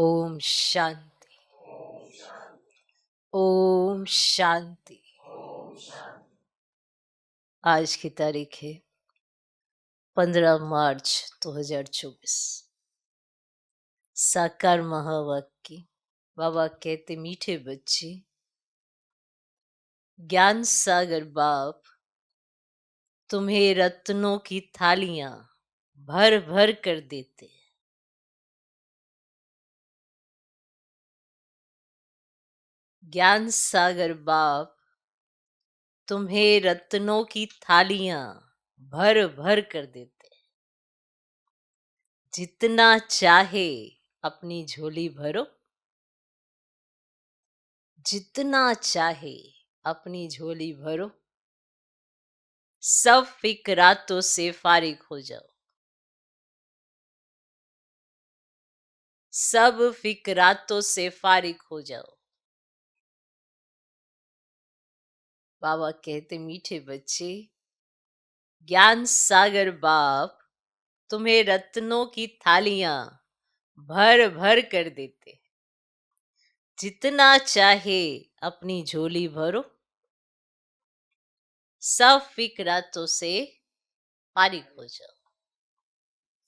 ओम शांति। ओम शांति। आज की तारीख है 15 मार्च 2024। साकार महावाक्य। बाबा कहते, मीठे बच्चे, ज्ञान सागर बाप तुम्हें रत्नों की थालियां भर भर कर देते हैं। ज्ञान सागर बाप तुम्हें रत्नों की थालियां भर भर कर देते हैं। जितना चाहे अपनी झोली भरो, जितना चाहे अपनी झोली भरो, सब फिक्रातों से फारिग हो जाओ, सब फिक्रातों से फारिग हो जाओ। बाबा कहते, मीठे बच्चे, ज्ञान सागर बाप तुम्हें रत्नों की थालियां भर भर कर देते। जितना चाहे अपनी झोली भरो, सब फिक्रातों से फारिग हो जाओ।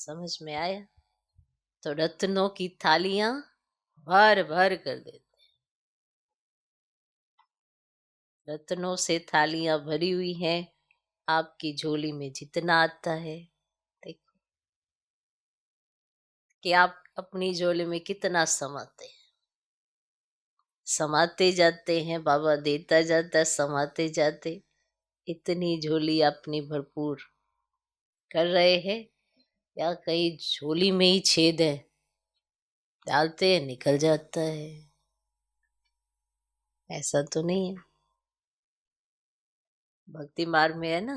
समझ में आया? तो रत्नों की थालियां भर भर कर देते। रत्नों से थालियां भरी हुई हैं। आपकी झोली में जितना आता है, देखो कि आप अपनी झोली में कितना समाते हैं। समाते जाते हैं, बाबा देता जाता है, समाते जाते। इतनी झोली अपनी भरपूर कर रहे हैं, या कहीं झोली में ही छेद है, डालते हैं निकल जाता है? ऐसा तो नहीं है। भक्ति मार्ग में है ना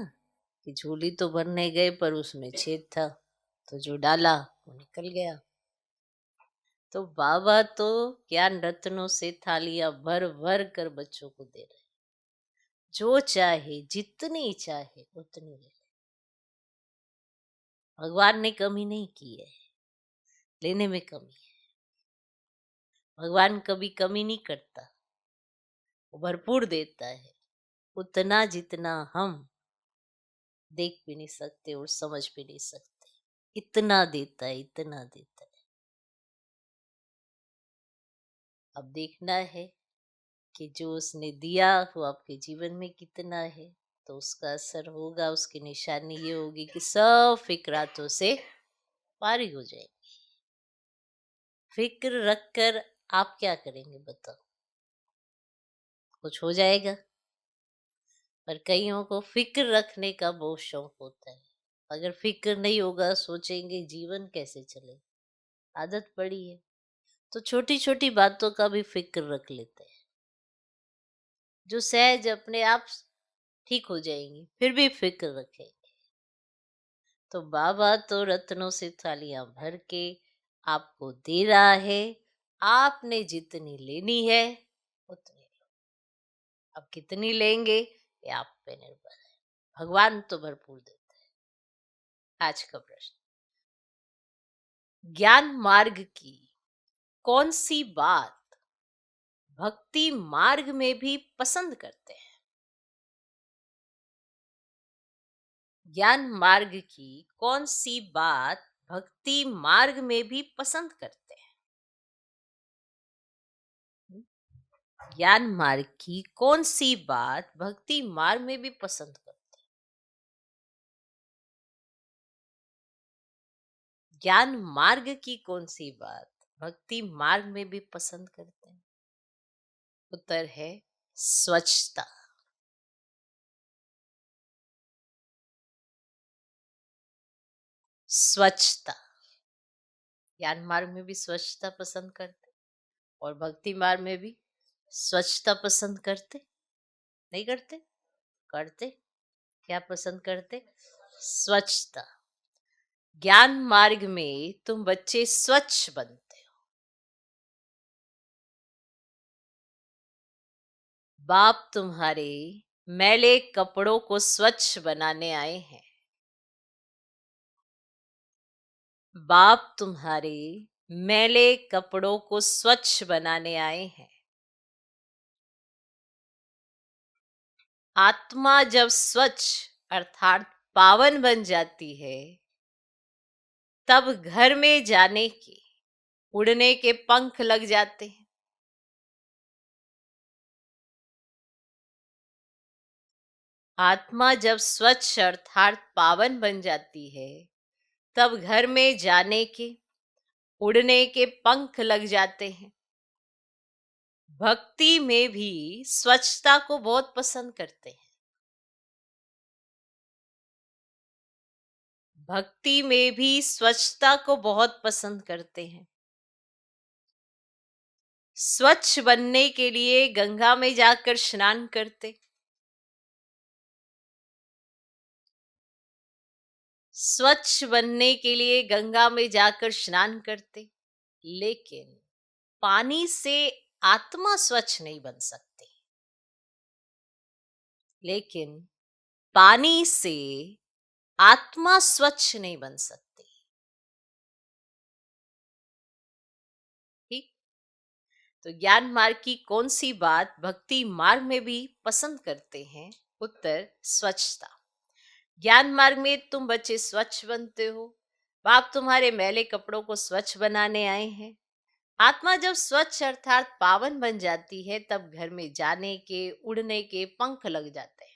कि झोली तो भरने गए पर उसमें छेद था, तो जो डाला वो निकल गया। तो बाबा तो ज्ञान रत्नों से थालियां भर भर कर बच्चों को दे रहे। जो चाहे, जितनी चाहे उतनी ले। भगवान ने कमी नहीं की है, लेने में कमी है। भगवान कभी कमी नहीं करता, वो भरपूर देता है, उतना जितना हम देख भी नहीं सकते और समझ भी नहीं सकते। इतना देता है, इतना देता है। अब देखना है कि जो उसने दिया वो आपके जीवन में कितना है, तो उसका असर होगा। उसकी निशानी ये होगी कि सब फिक्रातों से फारिग हो जाएगी। फिक्र रखकर आप क्या करेंगे बताओ? कुछ हो जाएगा? पर कईयों को फिक्र रखने का बहुत शौक होता है। अगर फिक्र नहीं होगा, सोचेंगे जीवन कैसे चले। आदत पड़ी है तो छोटी छोटी बातों का भी फिक्र रख लेते हैं, जो सहज अपने आप ठीक हो जाएंगी, फिर भी फिक्र रखेंगे। तो बाबा तो रत्नों से थालियां भर के आपको दे रहा है। आपने जितनी लेनी है उतनी लो। अब कितनी लेंगे ये आप पे निर्भर है। भगवान तो भरपूर देता है। आज का प्रश्न, ज्ञान मार्ग की कौन सी बात भक्ति मार्ग में भी पसंद करते हैं? ज्ञान मार्ग की कौन सी बात भक्ति मार्ग में भी पसंद करते हैं? ज्ञान मार्ग की कौन सी बात भक्ति मार्ग में भी पसंद करते हैं? ज्ञान मार्ग की कौन सी बात भक्ति मार्ग में भी पसंद करते हैं? उत्तर है स्वच्छता। स्वच्छता। ज्ञान मार्ग में भी स्वच्छता पसंद करते और भक्ति मार्ग में भी स्वच्छता पसंद करते? नहीं करते? करते। क्या पसंद करते? स्वच्छता। ज्ञान मार्ग में तुम बच्चे स्वच्छ बनते हो। बाप तुम्हारे मैले कपड़ों को स्वच्छ बनाने आए हैं। बाप तुम्हारे मैले कपड़ों को स्वच्छ बनाने आए हैं। आत्मा जब स्वच्छ अर्थात पावन बन जाती है, तब घर में जाने के, उड़ने के पंख लग जाते हैं। आत्मा जब स्वच्छ अर्थात पावन बन जाती है, तब घर में जाने के, उड़ने के पंख लग जाते हैं। भक्ति में भी स्वच्छता को बहुत पसंद करते हैं। भक्ति में भी स्वच्छता को बहुत पसंद करते हैं। स्वच्छ बनने के लिए गंगा में जाकर स्नान करते, स्वच्छ बनने के लिए गंगा में जाकर स्नान करते, लेकिन पानी से आत्मा स्वच्छ नहीं बन सकती। लेकिन पानी से आत्मा स्वच्छ नहीं बन सकती। ठीक। तो ज्ञान मार्ग की कौन सी बात भक्ति मार्ग में भी पसंद करते हैं? उत्तर, स्वच्छता। ज्ञान मार्ग में तुम बच्चे स्वच्छ बनते हो, बाप तुम्हारे मैले कपड़ों को स्वच्छ बनाने आए हैं। आत्मा जब स्वच्छ अर्थात पावन बन जाती है, तब घर में जाने के, उड़ने के पंख लग जाते हैं।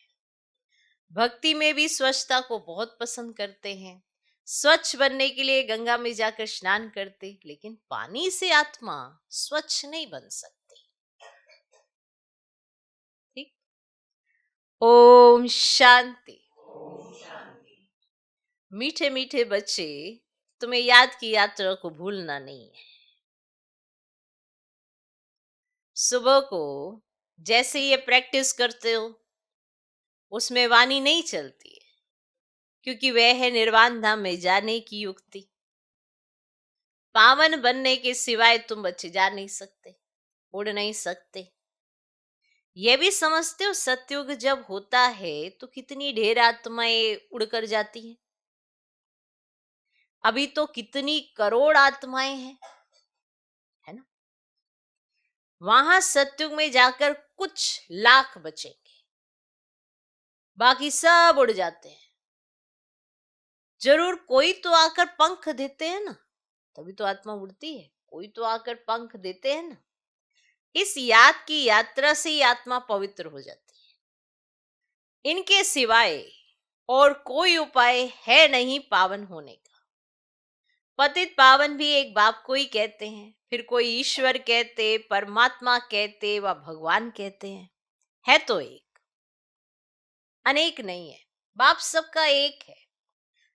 भक्ति में भी स्वच्छता को बहुत पसंद करते हैं। स्वच्छ बनने के लिए गंगा में जाकर स्नान करते, लेकिन पानी से आत्मा स्वच्छ नहीं बन सकती। ठीक। ओम शांति। मीठे मीठे बच्चे, तुम्हें याद की यात्रा को भूलना नहीं है। सुबह को जैसे ये प्रैक्टिस करते हो, उसमें वाणी नहीं चलती है, क्योंकि वह है निर्वाण धाम में जाने की युक्ति। पावन बनने के सिवाय तुम बच्चे जा नहीं सकते, उड़ नहीं सकते। यह भी समझते हो सतयुग जब होता है तो कितनी ढेर आत्माएं उड़कर जाती हैं। अभी तो कितनी करोड़ आत्माएं हैं, है ना। वहां सतयुग में जाकर कुछ लाख बचेंगे, बाकी सब उड़ जाते हैं। जरूर कोई तो आकर पंख देते हैं ना, तभी तो आत्मा उड़ती है। कोई तो आकर पंख देते हैं ना। इस याद की यात्रा से ही आत्मा पवित्र हो जाती है। इनके सिवाय और कोई उपाय है नहीं पावन होने का। पतित पावन भी एक बाप को ही कहते हैं, फिर कोई ईश्वर कहते, परमात्मा कहते, व भगवान कहते हैं। है तो एक, अनेक नहीं है। बाप सबका एक है।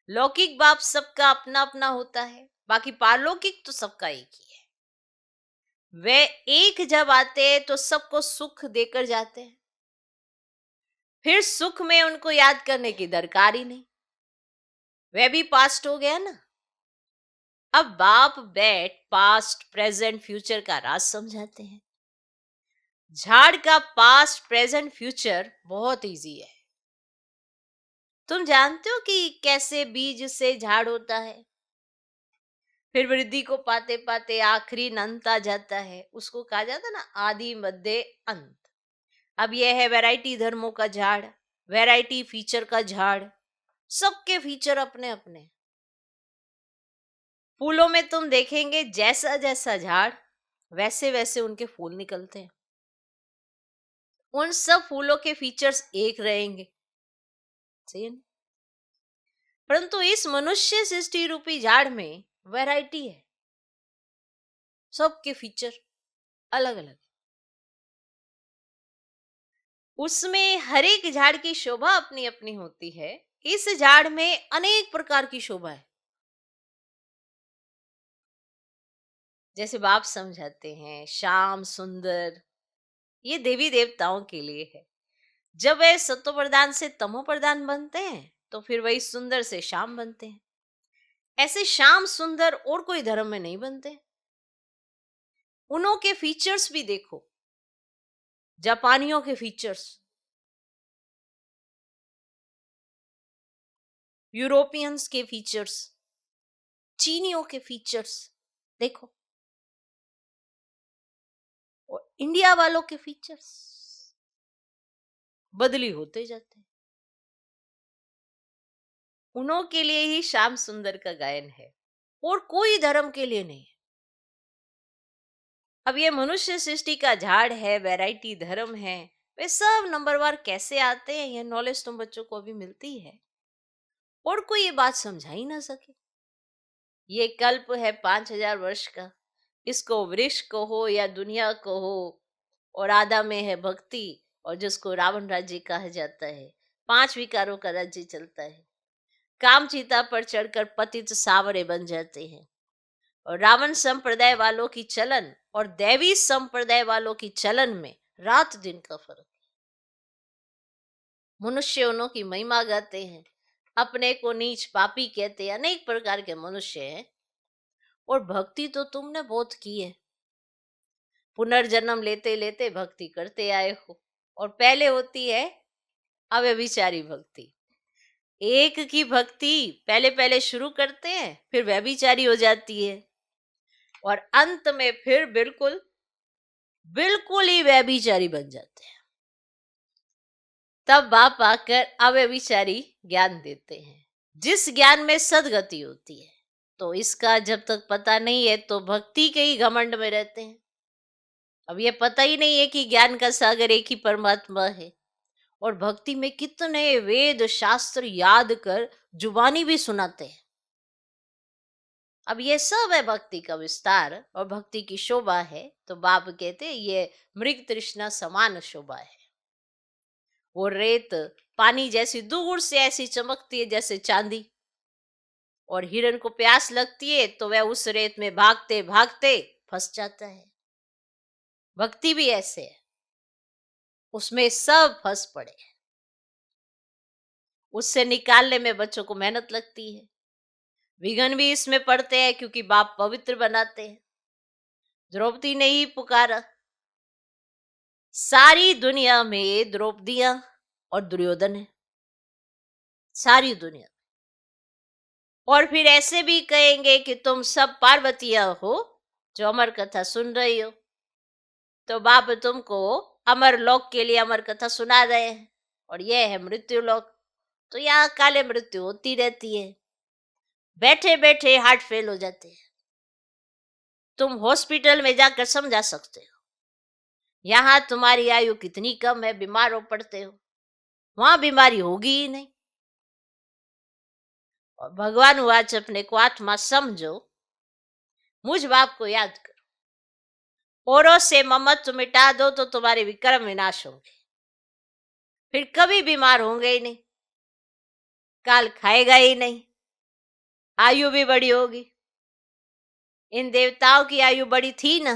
लौकिक बाप सबका अपना अपना होता है, बाकी पारलौकिक तो सबका एक ही है। वे एक जब आते हैं तो सबको सुख देकर जाते हैं, फिर सुख में उनको याद करने की दरकार ही नहीं। वह भी पास्ट हो गया ना। अब बाप बैठ पास्ट प्रेजेंट फ्यूचर का राज समझाते हैं। झाड़ का पास्ट प्रेजेंट फ्यूचर बहुत इजी है। तुम जानते हो कि कैसे बीज से झाड़ होता है, फिर वृद्धि को पाते पाते आखिरी अंत आ जाता है। उसको कहा जाता ना, आदि मध्य अंत। अब यह है वैरायटी धर्मों का झाड़, वैरायटी फीचर का झाड़। सबके फीचर अपने अपने। फूलों में तुम देखेंगे जैसा जैसा झाड़, वैसे वैसे उनके फूल निकलते हैं। उन सब फूलों के फीचर्स एक रहेंगे, सही है ना? परंतु इस मनुष्य सृष्टि रूपी झाड़ में वैरायटी है, सबके फीचर अलग अलग। उसमें हर एक झाड़ की शोभा अपनी अपनी होती है। इस झाड़ में अनेक प्रकार की शोभा है। जैसे बाप समझाते हैं, श्याम सुंदर, ये देवी देवताओं के लिए है। जब वे सत्व प्रधान से तमो प्रधान बनते हैं, तो फिर वही सुंदर से श्याम बनते हैं। ऐसे श्याम सुंदर और कोई धर्म में नहीं बनते। उन्हों के फीचर्स भी देखो, जापानियों के फीचर्स, यूरोपियंस के फीचर्स, चीनियों के फीचर्स, देखो, और इंडिया वालों के फीचर्स बदली होते जाते हैं। उन्हों के लिए ही श्याम सुंदर का गायन है और कोई धर्म के लिए नहीं। अब ये मनुष्य सृष्टि का झाड़ है, वैरायटी धर्म है, वे सब नंबरवार कैसे आते हैं, ये नॉलेज तुम बच्चों को अभी मिलती है और कोई ये बात समझा ही ना सके। ये कल्प है 5,000 वर्ष का, इसको वृक्ष कहो या दुनिया कहो, और आधा में है भक्ति, और जिसको रावण राज्य कहा जाता है। 5 विकारों का राज्य चलता है। काम चीता पर चढ़कर पतित सावरे बन जाते हैं। और रावण संप्रदाय वालों की चलन और दैवी संप्रदाय वालों की चलन में रात दिन का फर्क। मनुष्य उन्हों की महिमा गाते हैं, अपने को नीच पापी कहते हैं। अनेक प्रकार के मनुष्य हैं और भक्ति तो तुमने बहुत की है। पुनर्जन्म लेते लेते भक्ति करते आए हो, और पहले होती है अव्यभिचारी भक्ति। एक की भक्ति पहले पहले शुरू करते हैं, फिर व्यभिचारी हो जाती है, और अंत में फिर बिल्कुल बिल्कुल ही व्यभिचारी बन जाते हैं। तब बाप आकर अव्यभिचारी ज्ञान देते हैं, जिस ज्ञान में सदगति होती है। तो इसका जब तक पता नहीं है तो भक्ति के ही घमंड में रहते हैं। अब ये पता ही नहीं है कि ज्ञान का सागर एक ही परमात्मा है, और भक्ति में कितने वेद शास्त्र याद कर जुबानी भी सुनाते हैं। अब ये सब है भक्ति का विस्तार और भक्ति की शोभा है। तो बाप कहते ये मृग तृष्णा समान शोभा है। वो रेत पानी जैसी दूर से ऐसी चमकती है जैसे चांदी, और हिरण को प्यास लगती है तो वह उस रेत में भागते भागते फंस जाता है। भक्ति भी ऐसे है, उसमें सब फंस पड़े। उससे निकालने में बच्चों को मेहनत लगती है। विघन भी इसमें पड़ते हैं क्योंकि बाप पवित्र बनाते हैं। द्रौपदी ने ही पुकारा, सारी दुनिया में द्रौपदियां और दुर्योधन है, सारी दुनिया। और फिर ऐसे भी कहेंगे कि तुम सब पार्वतियां हो जो अमर कथा सुन रही हो। तो बाप तुमको अमर लोक के लिए अमर कथा सुना रहे हैं, और यह है मृत्यु लोक। तो यहाँ काले मृत्यु होती रहती है, बैठे बैठे हार्ट फेल हो जाते हैं। तुम हॉस्पिटल में जाकर समझा सकते हो, यहाँ तुम्हारी आयु कितनी कम है, बीमार हो पड़ते हो, वहां बीमारी होगी ही नहीं। और भगवान वाच अपने को आत्मा समझो, मुझ बाप को याद करो, औरों से ममत्व मिटा दो तो तुम्हारे विक्रम विनाश होंगे, फिर कभी बीमार होंगे ही नहीं, काल खाएगा ही नहीं, आयु भी बड़ी होगी। इन देवताओं की आयु बड़ी थी ना,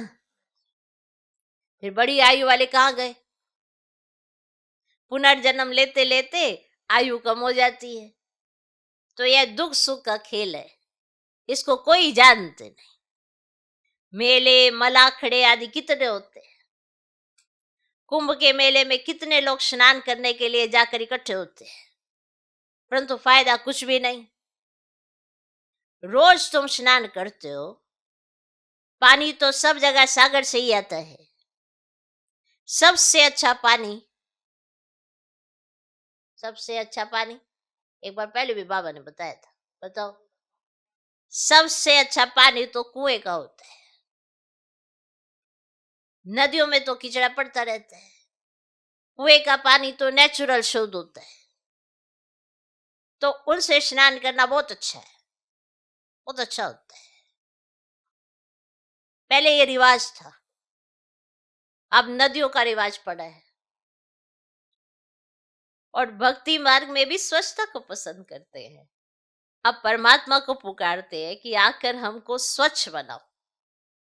फिर बड़ी आयु वाले कहाँ गए? पुनर्जन्म लेते लेते आयु कम हो जाती है। तो यह दुख सुख का खेल है, इसको कोई जानते नहीं। मेले मलाखड़े आदि कितने होते हैं, कुंभ के मेले में कितने लोग स्नान करने के लिए जाकर इकट्ठे होते हैं, परंतु फायदा कुछ भी नहीं। रोज तुम स्नान करते हो, पानी तो सब जगह सागर से ही आता है। सबसे अच्छा पानी, सबसे अच्छा पानी एक बार पहले भी बाबा ने बताया था, बताओ। सबसे अच्छा पानी तो कुएं का होता है। नदियों में तो कीचड़ा पड़ता रहता है, कुएं का पानी तो नेचुरल शुद्ध होता है। तो उनसे स्नान करना बहुत अच्छा है, बहुत अच्छा होता है। पहले ये रिवाज था, अब नदियों का रिवाज पड़ा है। और भक्ति मार्ग में भी स्वच्छता को पसंद करते हैं। अब परमात्मा को पुकारते हैं कि आकर हमको स्वच्छ बनाओ।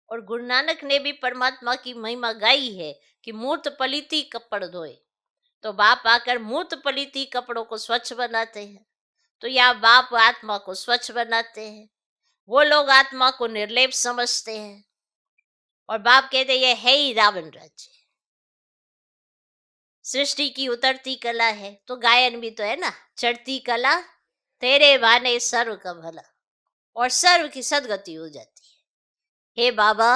और गुरु नानक ने भी परमात्मा की महिमा गाई है कि मूर्त पलीती कपड़ धोए। तो बाप आकर मूर्त पलीती कपड़ों को स्वच्छ बनाते हैं। तो या बाप आत्मा को स्वच्छ बनाते हैं, वो लोग आत्मा को निर्लेप समझते हैं। और बाप कहते ये है ही रावण राज्य, सृष्टि की उतरती कला है। तो गायन भी तो है ना, चढ़ती कला तेरे भाने सर्व का भला, और सर्व की सदगति हो जाती है। हे बाबा,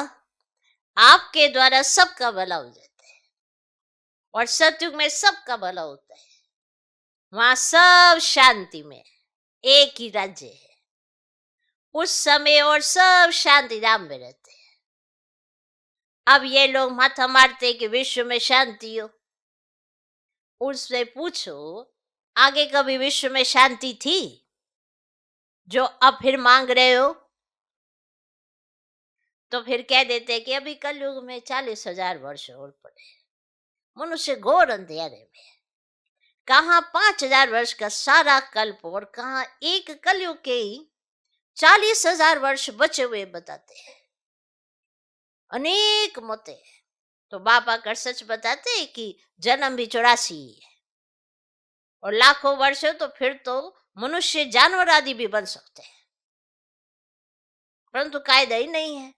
आपके द्वारा सबका भला हो जाता है और सतयुग में सबका भला होता है। वहां सब शांति में एक ही राज्य है उस समय, और सब शांति धाम में रहते हैं। अब ये लोग माथा मारते कि विश्व में शांति हो। उससे पूछो, आगे कभी विश्व में शांति थी जो अब फिर मांग रहे हो? तो फिर कह देते कि अभी कलयुग में 40,000 वर्ष और पड़े, मनुष्य घोर अंधेरे में। कहाँ 5,000 वर्ष का सारा कल्प और कहाँ एक कलयुग के ही 40,000 वर्ष बचे हुए बताते हैं। अनेक मते तो बाबा कर सच बताते हैं कि जन्म भी 84 है और लाखों वर्ष तो फिर तो मनुष्य जानवर आदि भी बन सकते हैं, परंतु कायदा ही नहीं है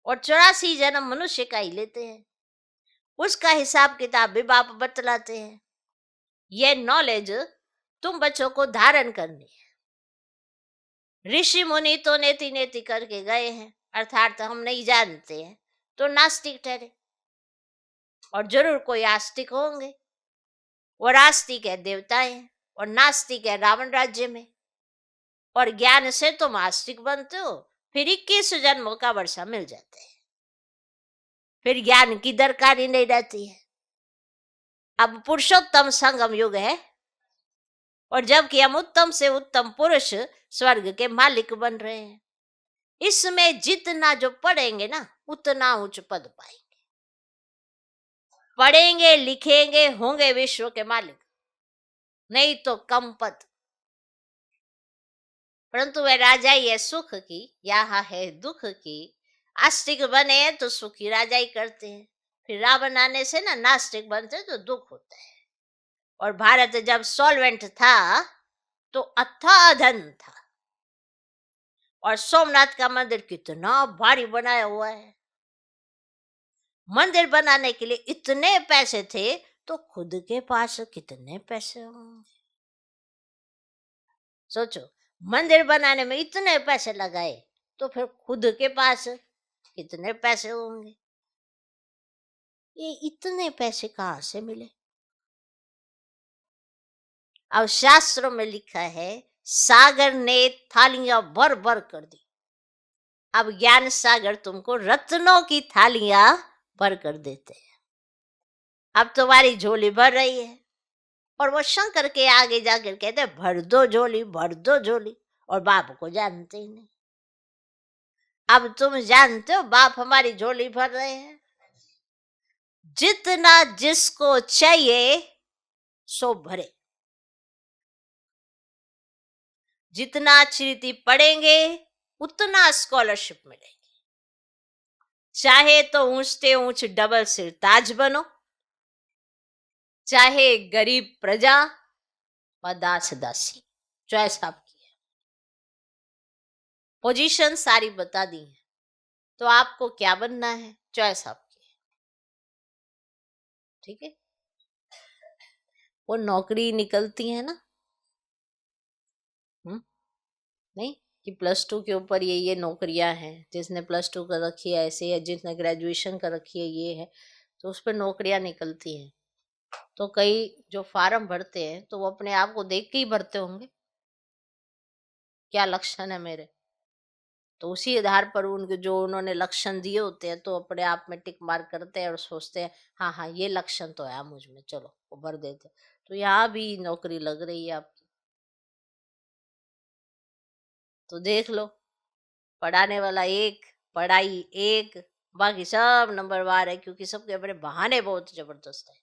और 84 जन्म मनुष्य का ही लेते हैं। उसका हिसाब किताब भी बाप बतलाते हैं। यह नॉलेज तुम बच्चों को धारण करनी है। ऋषि मुनि तो नेति नेति करके गए हैं, अर्थात हम नहीं जानते हैं तो नास्तिक ठहरे, और जरूर कोई आस्तिक होंगे। और आस्तिक है देवता है और नास्तिक है रावण राज्य में। और ज्ञान से तुम आस्तिक बनते हो, फिर 21 जन्मों का वर्षा मिल जाते हैं, फिर ज्ञान की दरकार ही नहीं रहती है। अब पुरुषोत्तम संगम युग है और जबकि हम उत्तम से उत्तम पुरुष स्वर्ग के मालिक बन रहे हैं। इसमें जितना जो पढ़ेंगे ना उतना उच्च पद पाएंगे। पढ़ेंगे लिखेंगे होंगे विश्व के मालिक, नहीं तो कम पद। परंतु वह राजा ही है सुख की, यहाँ है दुख की। आस्तिक बने तो सुखी राजा ही करते हैं, फिर रावण आने से ना नास्तिक बनते तो दुख होता है। और भारत जब सॉल्वेंट था तो अथाह धन था, और सोमनाथ का मंदिर कितना भारी बनाया हुआ है। मंदिर बनाने के लिए इतने पैसे थे तो खुद के पास कितने पैसे होंगे? सोचो, मंदिर बनाने में इतने पैसे लगाए तो फिर खुद के पास कितने पैसे होंगे? ये इतने पैसे कहाँ से मिले? अब शास्त्रों में लिखा है सागर ने थालियां भर भर कर दी। अब ज्ञान सागर तुमको रत्नों की थालियां भर कर देते हैं। अब तुम्हारी झोली भर रही है और वो शंकर के आगे जाकर कहते भर दो झोली, भर दो झोली, और बाप को जानते ही नहीं। अब तुम जानते हो बाप हमारी झोली भर रहे हैं। जितना जिसको चाहिए सो भरे। जितना चीटी पढ़ेंगे उतना स्कॉलरशिप मिलेगी। चाहे तो ऊंचते ऊंच डबल सिर ताज बनो, चाहे गरीब प्रजा व दास दासी, चॉइस आपकी है। पोजीशन सारी बता दी है, तो आपको क्या बनना है चॉइस आपकी है। ठीक है, वो नौकरी निकलती है ना, नहीं कि +2 के ऊपर ये नौकरियां हैं, जिसने +2 कर रखी है ऐसे है, जिसने ग्रेजुएशन कर रखी है ये है, तो उस पर नौकरियां निकलती हैं। तो कई जो फार्म भरते हैं तो वो अपने आप को देख के ही भरते होंगे, क्या लक्षण है मेरे, तो उसी आधार पर उनके जो उन्होंने लक्षण दिए होते हैं तो अपने आप में टिक मार्क करते हैं और सोचते हैं हाँ हाँ ये लक्षण तो है मुझ में, चलो वो भर देते। तो यहाँ भी नौकरी लग रही है आपकी, तो देख लो। पढ़ाने वाला एक, पढ़ाई एक, बाकी सब नंबरवार है, क्योंकि सबके अपने बहाने बहुत जबरदस्त है।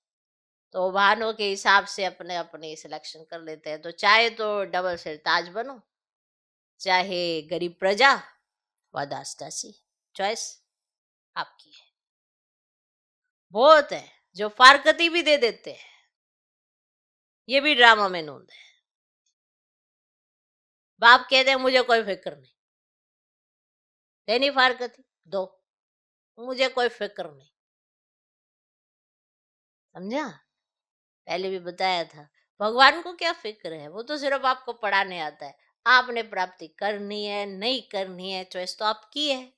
तो बहानों के हिसाब से अपने अपने सिलेक्शन कर लेते हैं। तो चाहे तो डबल सिर ताज बनो, चाहे गरीब प्रजा व दास दासी, चॉइस आपकी है। बहुत है जो फारकती भी दे देते हैं, ये भी ड्रामा में नूंद है। बाप कहते हैं मुझे कोई फिक्र नहीं, देनी फारकती दो, मुझे कोई फिक्र नहीं। समझा? पहले भी बताया था, भगवान को क्या फिक्र है, वो तो सिर्फ आपको पढ़ाने आता है। आपने प्राप्ति करनी है नहीं करनी है, चॉइस तो आपकी है।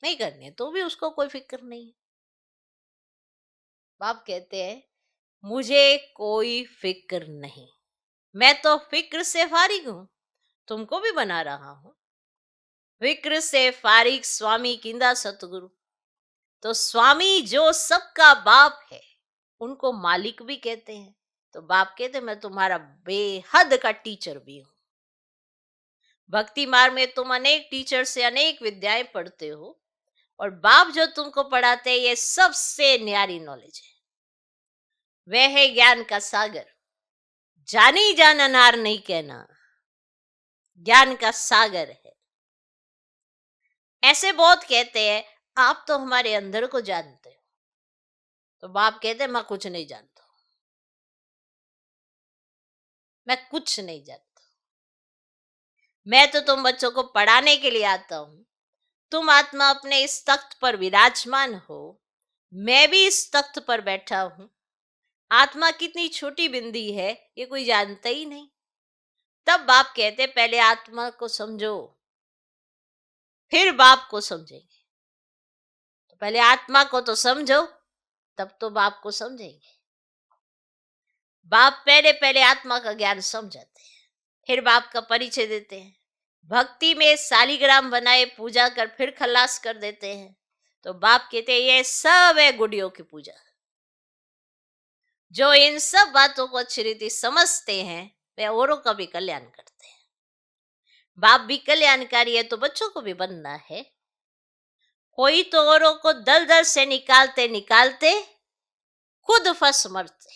नहीं करनी है तो भी उसको कोई फिक्र नहीं है। बाप कहते हैं मुझे कोई फिक्र नहीं, मैं तो फिक्र से फारिग हूं, तुमको भी बना रहा हूं। फिक्र से फारिग स्वामी किंदा सतगुरु। तो स्वामी जो सबका बाप है उनको मालिक भी कहते हैं। तो बाप कहते मैं तुम्हारा बेहद का टीचर भी हूं। भक्ति मार्ग में तुम अनेक टीचर से अनेक विद्याएं पढ़ते हो, और बाप जो तुमको पढ़ाते हैं ये सबसे न्यारी नॉलेज है। वह है ज्ञान का सागर। जानी जान अनार नहीं कहना, ज्ञान का सागर है। ऐसे बहुत कहते हैं आप तो हमारे अंदर को जानते हो। तो बाप कहते मैं कुछ नहीं जानता, मैं कुछ नहीं जानता। मैं तो तुम बच्चों को पढ़ाने के लिए आता हूं। तुम आत्मा अपने इस तख्त पर विराजमान हो, मैं भी इस तख्त पर बैठा हूं। आत्मा कितनी छोटी बिंदी है ये कोई जानता ही नहीं। तब बाप कहते पहले आत्मा को समझो, फिर बाप को समझेंगे। तो पहले आत्मा को तो समझो, तब तो बाप को समझेंगे। बाप पहले पहले आत्मा का ज्ञान समझाते हैं, फिर बाप का परिचय देते हैं। भक्ति में सालीग्राम बनाए पूजा कर फिर खलास कर देते हैं। तो बाप कहते हैं ये सब है गुडियों की पूजा। जो इन सब बातों को अच्छी रीति समझते हैं वे औरों का भी कल्याण करते हैं। बाप भी कल्याणकारी है तो बच्चों को भी बनना है। कोई तो औरों को दलदल से निकालते निकालते खुद फंस मरते,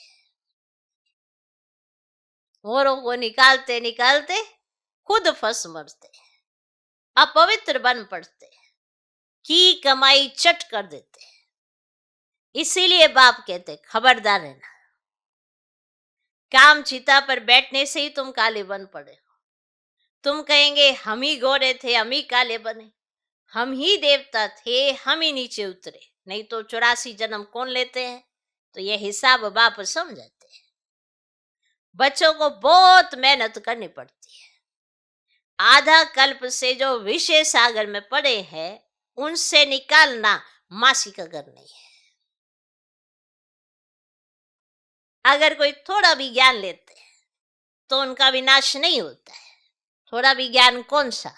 औरों को निकालते निकालते खुद फंस मरते, अपवित्र बन पड़ते, की कमाई चट कर देते। इसीलिए बाप कहते खबरदार रहना, काम चिता पर बैठने से ही तुम काले बन पड़े हो। तुम कहेंगे हम ही गोरे थे, हम ही काले बने, हम ही देवता थे, हम ही नीचे उतरे, नहीं तो 84 जन्म कौन लेते हैं। तो ये हिसाब बाप समझाते हैं। बच्चों को बहुत मेहनत करनी पड़ती है। आधा कल्प से जो विषय सागर में पड़े हैं उनसे निकालना मासी का घर नहीं है। अगर कोई थोड़ा भी ज्ञान लेते हैं तो उनका विनाश नहीं होता है। थोड़ा भी ज्ञान कौन सा,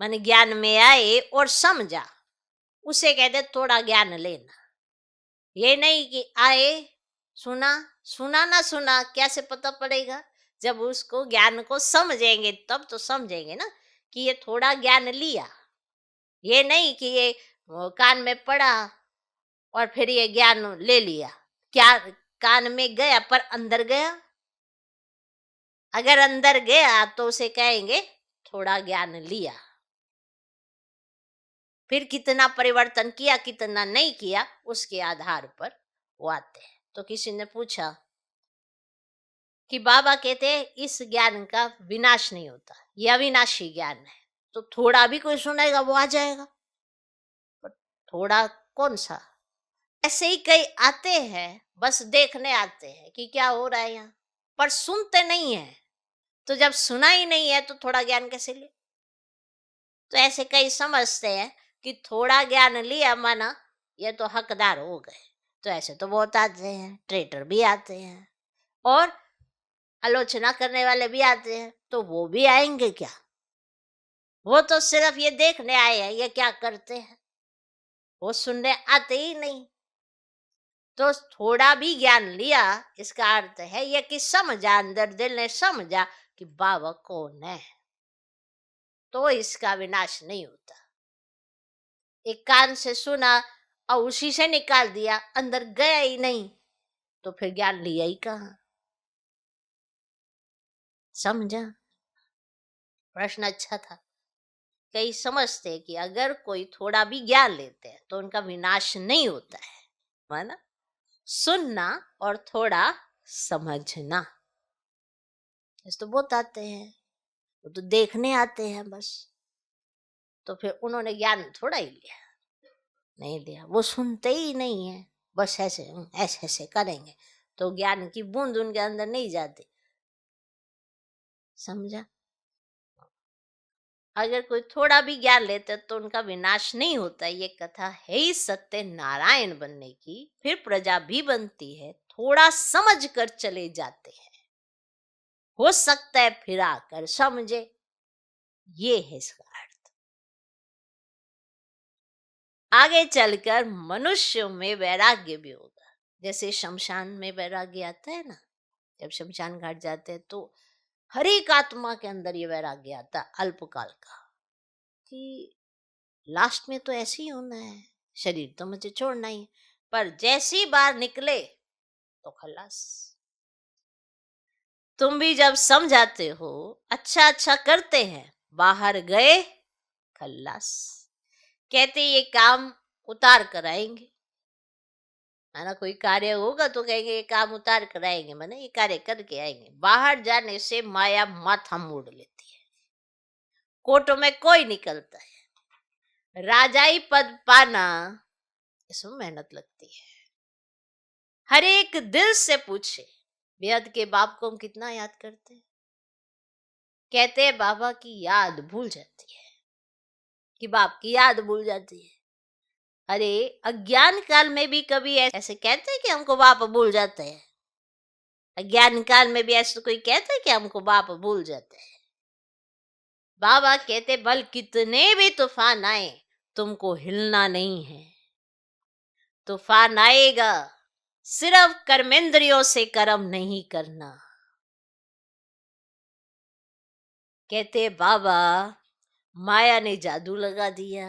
माने ज्ञान में आए और समझा, उसे कहते थोड़ा ज्ञान लेना। ये नहीं कि आए सुना सुना ना सुना कैसे पता पड़ेगा, जब उसको ज्ञान को समझेंगे तब तो समझेंगे ना कि ये थोड़ा ज्ञान लिया। ये नहीं कि ये कान में पड़ा और फिर ये ज्ञान ले लिया। क्या कान में गया पर अंदर गया? अगर अंदर गया तो उसे कहेंगे थोड़ा ज्ञान लिया। फिर कितना परिवर्तन किया कितना नहीं किया उसके आधार पर वो आते हैं। तो किसी ने पूछा कि बाबा कहते हैं इस ज्ञान का विनाश नहीं होता, यह अविनाशी ज्ञान है, तो थोड़ा भी कोई सुनेगा वो आ जाएगा। पर थोड़ा कौन सा? ऐसे ही कई आते हैं, बस देखने आते हैं कि क्या हो रहा है यहाँ, पर सुनते नहीं है। तो जब सुना ही नहीं है तो थोड़ा ज्ञान कैसे ले? तो ऐसे कई समझते हैं कि थोड़ा ज्ञान लिया माना ये तो हकदार हो गए। तो ऐसे तो बहुत आते हैं, ट्रेटर भी आते हैं और आलोचना करने वाले भी आते हैं। तो वो भी आएंगे क्या? वो तो सिर्फ ये देखने आए हैं ये क्या करते हैं, वो सुनने आते ही नहीं। तो थोड़ा भी ज्ञान लिया इसका अर्थ है ये कि समझा, अंदर दिल ने समझा कि बाबा कौन है, तो इसका विनाश नहीं होता। एक कान से सुना और उसी से निकाल दिया, अंदर गया ही नहीं, तो फिर ज्ञान लिया ही कहाँ? समझा? प्रश्न अच्छा था। कई समझते हैं कि अगर कोई थोड़ा भी ज्ञान लेते हैं तो उनका विनाश नहीं होता है। माना सुनना और थोड़ा समझना, इस तो बहुत आते हैं, वो तो देखने आते हैं बस। तो फिर उन्होंने ज्ञान थोड़ा ही लिया, नहीं लिया, वो सुनते ही नहीं है, बस ऐसे ऐसे ऐसे करेंगे तो ज्ञान की बूंद उनके अंदर नहीं जाती। समझा? अगर कोई थोड़ा भी ज्ञान लेते तो उनका विनाश नहीं होता। ये कथा है ही सत्य नारायण बनने की, फिर प्रजा भी बनती है, थोड़ा समझ कर चले जाते हैं, हो सकता है फिर आकर समझे। ये है इसका अर्थ। आगे चलकर मनुष्यों में वैराग्य भी होगा। जैसे शमशान में वैराग्य आता है ना, जब शमशान घाट जाते हैं तो हर एक आत्मा के अंदर ये वैराग्य आता है अल्पकाल का, कि लास्ट में तो ऐसे ही होना है, शरीर तो मुझे छोड़ना ही है। पर जैसे ही बाहर निकले तो खलास। तुम भी जब समझाते हो, अच्छा अच्छा करते हैं, बाहर गए खल्लास। कहते ये काम उतार कर आएंगे, है ना। कोई कार्य होगा तो कहेंगे ये काम उतार कर आएंगे, माने ये कार्य करके आएंगे। बाहर जाने से माया माथा मोड़ लेती है, कोर्टों में कोई निकलता है। राजाई पद पाना, इसमें मेहनत लगती है। हर एक दिल से पूछे, बेहद के बाप को हम कितना याद करते हैं। कहते हैं बाबा की याद भूल जाती है, कि बाप की याद भूल जाती है। अरे अज्ञान काल में भी कभी ऐसे कहते हैं कि हमको बाप भूल जाते हैं? अज्ञान काल में भी ऐसे कोई कहता है कि हमको बाप भूल जाते हैं? बाबा कहते भल कितने भी तूफान आए, तुमको हिलना नहीं है। तूफान आएगा, सिर्फ कर्मेंद्रियों से कर्म नहीं करना। कहते बाबा माया ने जादू लगा दिया।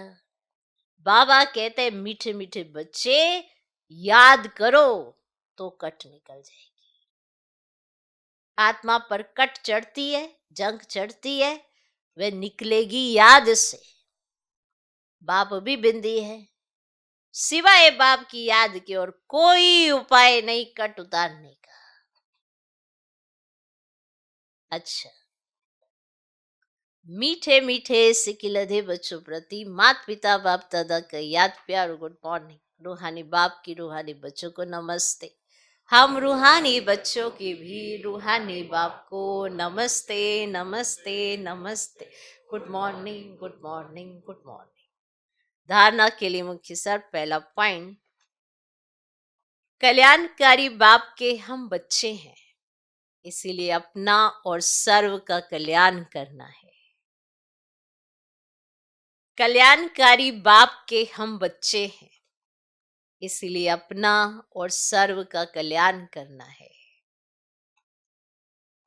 बाबा कहते मीठे मीठे बच्चे याद करो तो कट निकल जाएगी। आत्मा पर कट चढ़ती है, जंग चढ़ती है, वे निकलेगी याद से। बाप भी बिंदी है, सिवाय बाप की याद के और कोई उपाय नहीं कट उतारने का। अच्छा, मीठे मीठे सिकिलधे बच्चों प्रति माता पिता बाप दादा का याद प्यार गुड मॉर्निंग। रूहानी बाप की रूहानी बच्चों को नमस्ते। हम रूहानी बच्चों की भी रूहानी बाप को नमस्ते नमस्ते नमस्ते। Good morning good morning good morning. धारणा के लिए मुख्य सर, पहला पॉइंट, कल्याणकारी बाप के हम बच्चे हैं, इसीलिए अपना और सर्व का कल्याण करना है। कल्याणकारी बाप के हम बच्चे हैं, इसीलिए अपना और सर्व का कल्याण करना है।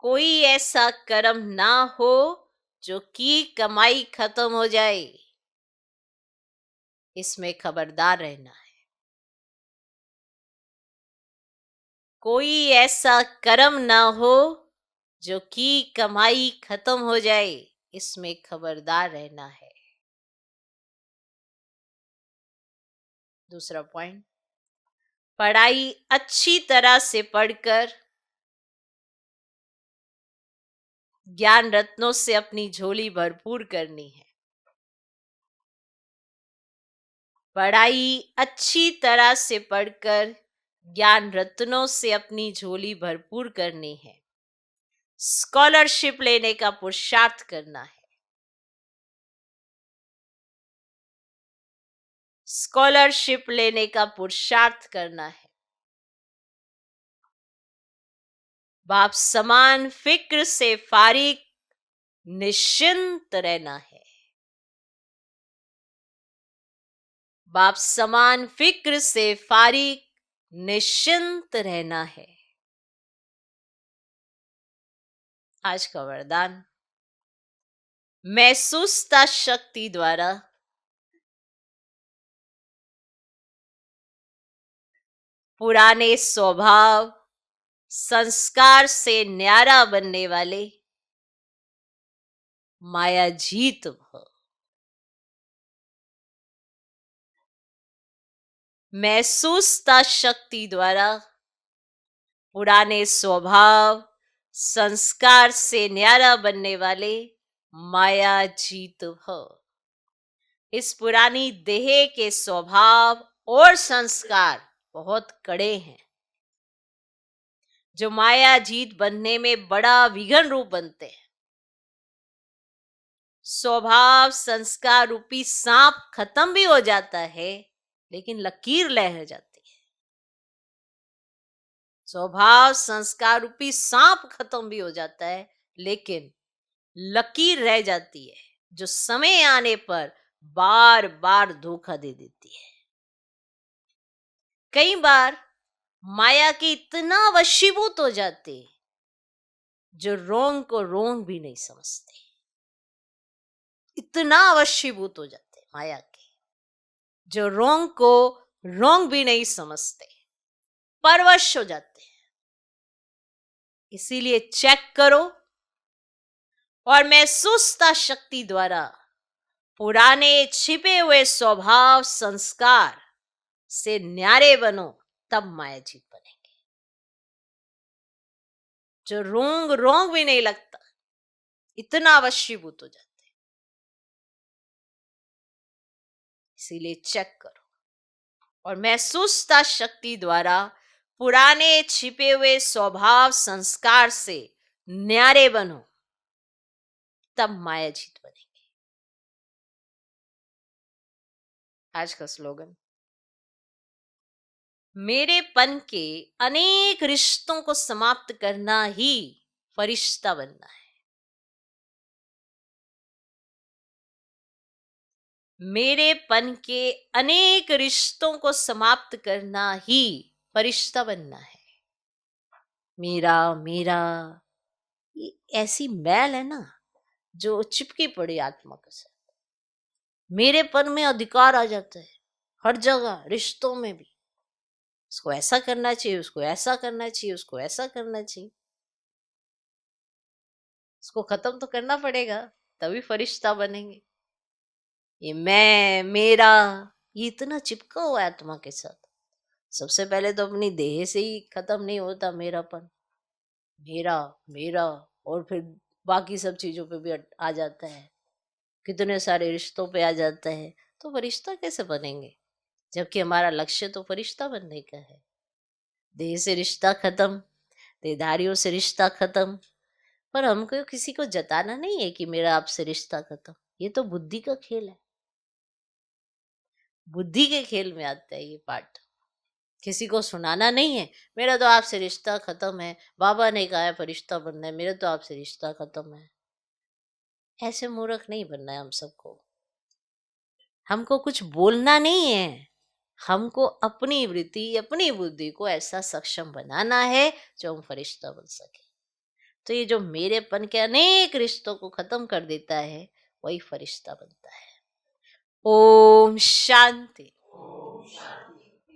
कोई ऐसा कर्म ना हो जो की कमाई खत्म हो जाए, इसमें खबरदार रहना है। कोई ऐसा कर्म ना हो जो की कमाई खत्म हो जाए, इसमें खबरदार रहना है। दूसरा पॉइंट, पढ़ाई अच्छी तरह से पढ़कर ज्ञान रत्नों से अपनी झोली भरपूर करनी है। पढ़ाई अच्छी तरह से पढ़कर ज्ञान रत्नों से अपनी झोली भरपूर करनी है। स्कॉलरशिप लेने का पुरुषार्थ करना है। स्कॉलरशिप लेने का पुरुषार्थ करना है। बाप समान फिक्र से फारिग निश्चिंत रहना है। बाप समान फिक्र से फारिग निश्चिंत रहना है। आज का वरदान, महसूसता शक्ति द्वारा पुराने स्वभाव संस्कार से न्यारा बनने वाले माया जीत भव। महसूसता शक्ति द्वारा पुराने स्वभाव संस्कार से न्यारा बनने वाले माया जीत भव। इस पुरानी देह के स्वभाव और संस्कार बहुत कड़े हैं, जो माया जीत बनने में बड़ा विघन रूप बनते हैं। स्वभाव संस्कार रूपी सांप खत्म भी हो जाता है, लेकिन लकीर रह जाती है। स्वभाव संस्कार रूपी सांप खत्म भी हो जाता है, लेकिन लकीर रह जाती है, जो समय आने पर बार बार धोखा दे देती है। कई बार माया के इतना वशीभूत हो जाते, जो रोंग को रोंग भी नहीं समझते। इतना वशीभूत हो जाते माया के, जो रोंग को रोंग भी नहीं समझते, परवश हो जाते हैं। इसीलिए चेक करो और महसूसता शक्ति द्वारा पुराने छिपे हुए स्वभाव संस्कार से न्यारे बनो, तब मायाजीत बनेंगे। जो रोंग रोंग भी नहीं लगता, इतना वशीभूत हो जाते। इसीलिए चेक करो और महसूसता शक्ति द्वारा पुराने छिपे हुए स्वभाव संस्कार से न्यारे बनो, तब मायाजीत बनेंगे। आज का स्लोगन, मेरेपन के अनेक रिश्तों को समाप्त करना ही फरिश्ता बनना है। मेरेपन के अनेक रिश्तों को समाप्त करना ही फरिश्ता बनना है। मेरा मेरा ये ऐसी मैल है ना, जो चिपकी पड़ी आत्मा के साथ। मेरेपन में अधिकार आ जाता है हर जगह, रिश्तों में भी। उसको ऐसा करना चाहिए, उसको ऐसा करना चाहिए, उसको ऐसा करना चाहिए। उसको खत्म तो करना पड़ेगा, तभी फरिश्ता बनेंगे। ये मैं मेरा, ये इतना चिपका हुआ है आत्मा के साथ। सबसे पहले तो अपनी देह से ही खत्म नहीं होता मेरापन, मेरा मेरा, और फिर बाकी सब चीजों पे भी आ जाता है, कितने सारे रिश्तों पे आ जाता है। तो फरिश्ता कैसे बनेंगे, जबकि हमारा लक्ष्य तो फरिश्ता बनने का है। देह से रिश्ता खत्म, देहधारियों से रिश्ता खत्म, पर हमको किसी को जताना नहीं है कि मेरा आपसे रिश्ता खत्म। ये तो बुद्धि का खेल है, बुद्धि के खेल में आता है ये पार्ट। किसी को सुनाना नहीं है, मेरा तो आपसे रिश्ता खत्म है, बाबा ने कहा है फरिश्ता बनना है, मेरा तो आपसे रिश्ता खत्म है। ऐसे मूर्ख नहीं बनना है हम सबको। हमको कुछ बोलना नहीं है, हमको अपनी वृत्ति अपनी बुद्धि को ऐसा सक्षम बनाना है जो हम फरिश्ता बन सके। तो ये जो मेरेपन के अनेक रिश्तों को खत्म कर देता है, वही फरिश्ता बनता है। ओम शांति।